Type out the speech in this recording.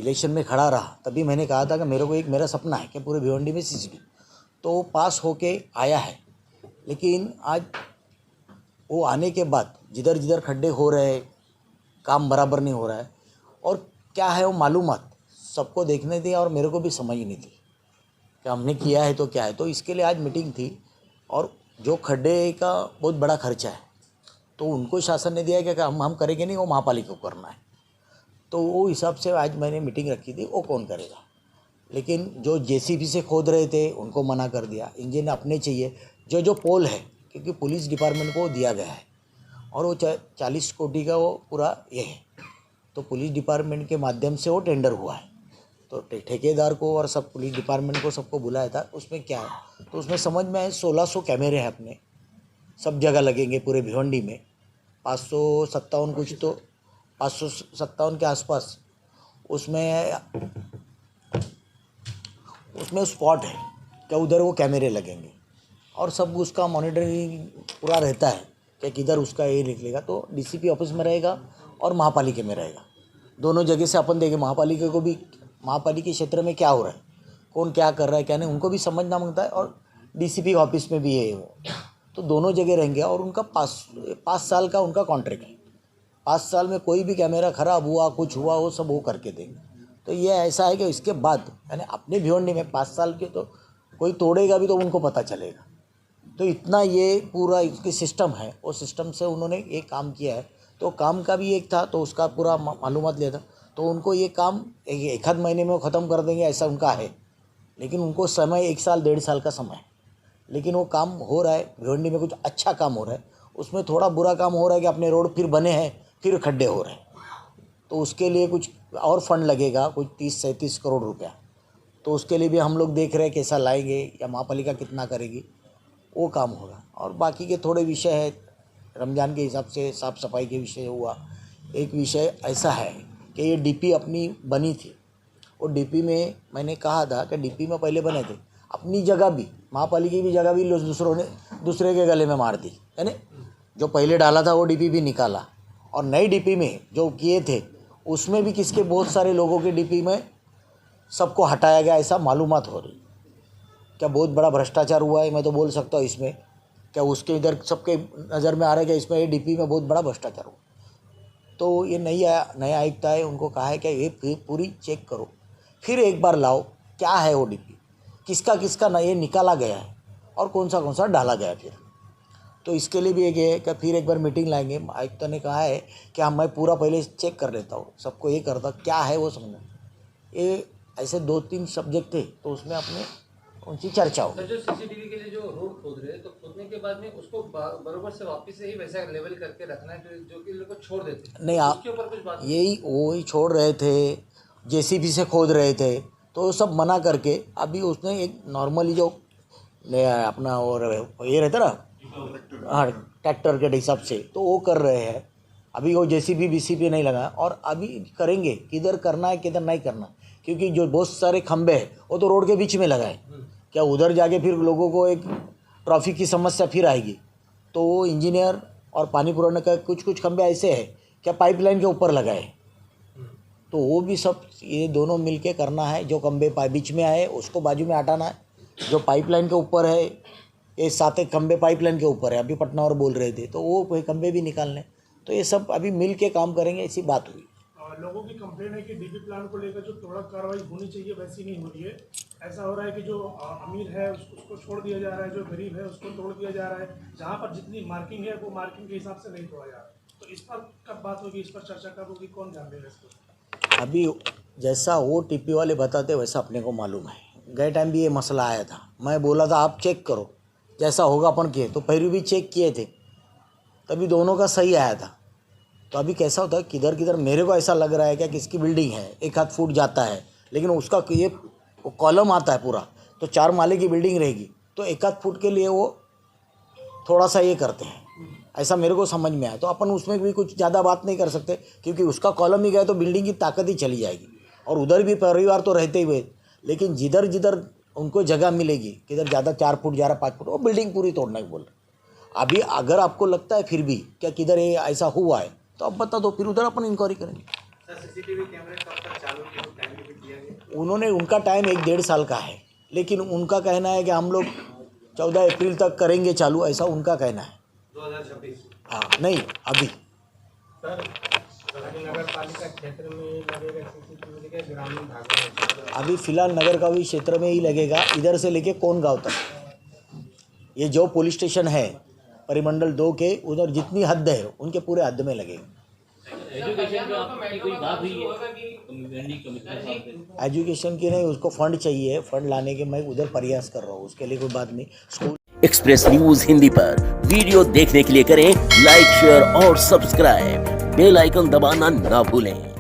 Election में खड़ा रहा तभी मैंने कहा था कि मेरे को एक मेरा सपना है कि पूरे भिवंडी में सीसीटीवी, तो पास होके आया है। लेकिन आज वो आने के बाद जिधर जिधर खड्डे हो रहे हैं, काम बराबर नहीं हो रहा है, और क्या है वो मालूमात सबको देखने दी और मेरे को भी समझ नहीं थी कि हमने किया है तो क्या है। तो इसके लिए आज मीटिंग थी, और जो खड्डे का बहुत बड़ा खर्चा है तो उनको शासन ने दिया है कि हम करेंगे नहीं, वो महापालिका को करना है। तो वो हिसाब से आज मैंने मीटिंग रखी थी, वो कौन करेगा। लेकिन जो जेसीबी से खोद रहे थे उनको मना कर दिया, इंजन अपने चाहिए। जो पोल है, क्योंकि पुलिस डिपार्टमेंट को दिया गया है और वो 40 कोटी का वो पूरा ये है, तो पुलिस डिपार्टमेंट के माध्यम से वो टेंडर हुआ है। तो ठेकेदार को और सब पुलिस डिपार्टमेंट को सबको बुलाया था। उसमें क्या है, तो उसमें समझ में आए 1600 कैमरे हैं अपने, सब जगह लगेंगे पूरे भिवंडी में। 557 कुछ, तो 557 के आसपास उसमें स्पॉट है क्या उधर वो कैमरे लगेंगे, और सब उसका मॉनिटरिंग पूरा रहता है कि किधर उसका ये निकलेगा। तो डीसीपी ऑफिस में रहेगा और महापालिका में रहेगा, दोनों जगह से अपन देखें। महापालिका को भी महापालिका क्षेत्र में क्या हो रहा है, कौन क्या कर रहा है क्या नहीं, उनको भी समझना मांगता है, और डीसीपी ऑफिस में भी है वो, तो दोनों जगह रहेंगे। और उनका 5 साल का उनका कॉन्ट्रैक्ट है। 5 साल में कोई भी कैमरा ख़राब हुआ, कुछ हुआ, वो सब वो करके देंगे। तो ये ऐसा है कि इसके बाद यानी अपने भिवंडी में 5 साल के तो कोई तोड़ेगा भी तो उनको पता चलेगा। तो इतना ये पूरा इसकी सिस्टम है, वो सिस्टम से उन्होंने ये काम किया है। तो काम का भी एक था, तो उसका पूरा मालूमात लिया था। तो उनको ये काम एक आध महीने में वो ख़त्म कर देंगे ऐसा उनका है, लेकिन उनको समय 1 साल 1.5 साल का समय है। लेकिन वो काम हो रहा है, भिवंडी में कुछ अच्छा काम हो रहा है। उसमें थोड़ा बुरा काम हो रहा है कि अपने रोड फिर बने हैं, फिर खड्डे हो रहे हैं, तो उसके लिए कुछ और फंड लगेगा, कुछ 30-37 करोड़ रुपया। तो उसके लिए भी हम लोग देख रहे हैं कैसा लाएंगे या महापालिका कितना करेगी, वो काम होगा। और बाकी के थोड़े विषय है, रमज़ान के हिसाब से साफ़ सफाई के विषय हुआ। एक विषय ऐसा है कि ये डीपी अपनी बनी थी, वो डीपी में मैंने कहा था कि डीपी में पहले बने थे, अपनी जगह भी महापालिका की जगह भी दूसरों ने दूसरे के गले में मार दी, यानी जो पहले डाला था वो डीपी भी निकाला, और नई डीपी में जो किए थे उसमें भी किसके बहुत सारे लोगों के डीपी में सबको हटाया गया, ऐसा मालूमात हो रही। क्या बहुत बड़ा भ्रष्टाचार हुआ है, मैं तो बोल सकता हूँ इसमें। क्या उसके इधर सबके नज़र में आ रहा है कि इसमें ये डीपी में बहुत बड़ा भ्रष्टाचार हुआ। तो ये नया आयुक्त है, उनको कहा है कि ये पूरी चेक करो, फिर एक बार लाओ क्या है वो डीपी, किसका किसका ये निकाला गया है और कौन सा डाला गया फिर। तो इसके लिए भी एक है कि फिर एक बार मीटिंग लाएंगे। आयुक्त ने कहा है कि मैं पूरा पहले चेक कर लेता हूँ, सबको ये करता क्या है वो समझना। ये ऐसे 2-3 सब्जेक्ट थे, तो उसमें अपने उनकी चर्चा हो। जो सीसीटीवी के लिए जो रोड खोद रहे हैं, तो खोदने के बाद में उसको बराबर से वापस से ही वैसा लेवल करके रखना है जो कि लोग छोड़ देते हैं। नहीं, उसके ऊपर कुछ बात यही वही छोड़ रहे थे, जेसीबी से खोद रहे थे, तो सब मना करके अभी उसने एक नॉर्मली जो अपना और ये रहता ना, हाँ, ट्रैक्टर के हिसाब से, तो वो कर रहे हैं। अभी वो जेसीबी बीसीबी नहीं लगा, और अभी करेंगे किधर करना है किधर नहीं करना, क्योंकि जो बहुत सारे खंबे हैं वो तो रोड के बीच में लगाए। क्या उधर जाके फिर लोगों को एक ट्रैफिक की समस्या फिर आएगी। तो वो इंजीनियर और पानी पुराने का कुछ खंबे ऐसे हैं क्या पाइपलाइन के ऊपर लगाए, तो वो भी सब ये दोनों मिलके करना है। जो खंबे बीच में आए उसको बाजू में हटाना है, जो पाइपलाइन के ऊपर है, ये 7 खंबे पाइपलाइन के ऊपर है, अभी पटना और बोल रहे थे, तो वो कोई खंबे भी निकालने। तो ये सब अभी मिल के काम करेंगे, ऐसी बात हुई। लोगों की कंप्लेन है कि डीपी प्लान को लेकर जो त्वरित कार्रवाई होनी चाहिए वैसी नहीं हो रही है। ऐसा हो रहा है कि जो अमीर है उसको छोड़ दिया जा रहा है, जो गरीब है उसको तोड़ दिया जा रहा है। जहाँ पर जितनी मार्किंग है वो मार्किंग के हिसाब से नहीं तोड़ा जा रहा। तो इस पर कब बात होगी, इस पर चर्चा कब होगी, कौन ध्यान देगा इसको? अभी जैसा वो टीपी वाले बताते वैसा अपने को मालूम है। गए टाइम भी ये मसला आया था, मैं बोला था आप चेक करो जैसा होगा अपन किए, तो पहले भी चेक किए थे, तभी दोनों का सही आया था। तो अभी कैसा होता है किधर किधर मेरे को ऐसा लग रहा है क्या किसकी बिल्डिंग है 1 आध फुट जाता है, लेकिन उसका ये कॉलम आता है पूरा, तो 4 माले की बिल्डिंग रहेगी, तो 1 आध फुट के लिए वो थोड़ा सा ये करते हैं, ऐसा मेरे को समझ में आया। तो अपन उसमें भी कुछ ज़्यादा बात नहीं कर सकते, क्योंकि उसका कॉलम ही गया तो बिल्डिंग की ताकत ही चली जाएगी, और उधर भी परिवार तो रहते हुए, लेकिन जिधर जिधर उनको जगह मिलेगी, किधर ज़्यादा 4 फुट जा रहा 5 फुट, वो बिल्डिंग पूरी तोड़ने को बोल रहे। अभी अगर आपको लगता है फिर भी क्या किधर ये ऐसा हुआ है, तो आप बता दो, फिर उधर अपन इंक्वायरी करेंगे। सीसीटीवी कैमरे कब तक चालू उन्होंने उनका टाइम 1-1.5 साल का है, लेकिन उनका कहना है कि हम लोग 14 अप्रैल तक करेंगे चालू, ऐसा उनका कहना है। 2026 हाँ नहीं अभी सर नगर पालिका क्षेत्र में लगेगा सीसीटीवी के ग्रामीण भाग में? अभी फिलहाल नगर का भी क्षेत्र में ही लगेगा, इधर से लेके कौन गांव तक। ये जो पुलिस स्टेशन है परिमंडल 2 के उधर जितनी हद है उनके पूरे हद में लगेगा। एजुकेशन का आपकी कोई बात हुई है कमिश्नर साहब से? एजुकेशन की नहीं, उसको फंड चाहिए, फंड लाने के मैं उधर प्रयास कर रहा हूँ, उसके लिए कोई बात नहीं। स्कूल एक्सप्रेस न्यूज हिंदी पर वीडियो देखने के लिए करें लाइक, शेयर और सब्सक्राइब। बेल आइकन दबाना ना भूलें।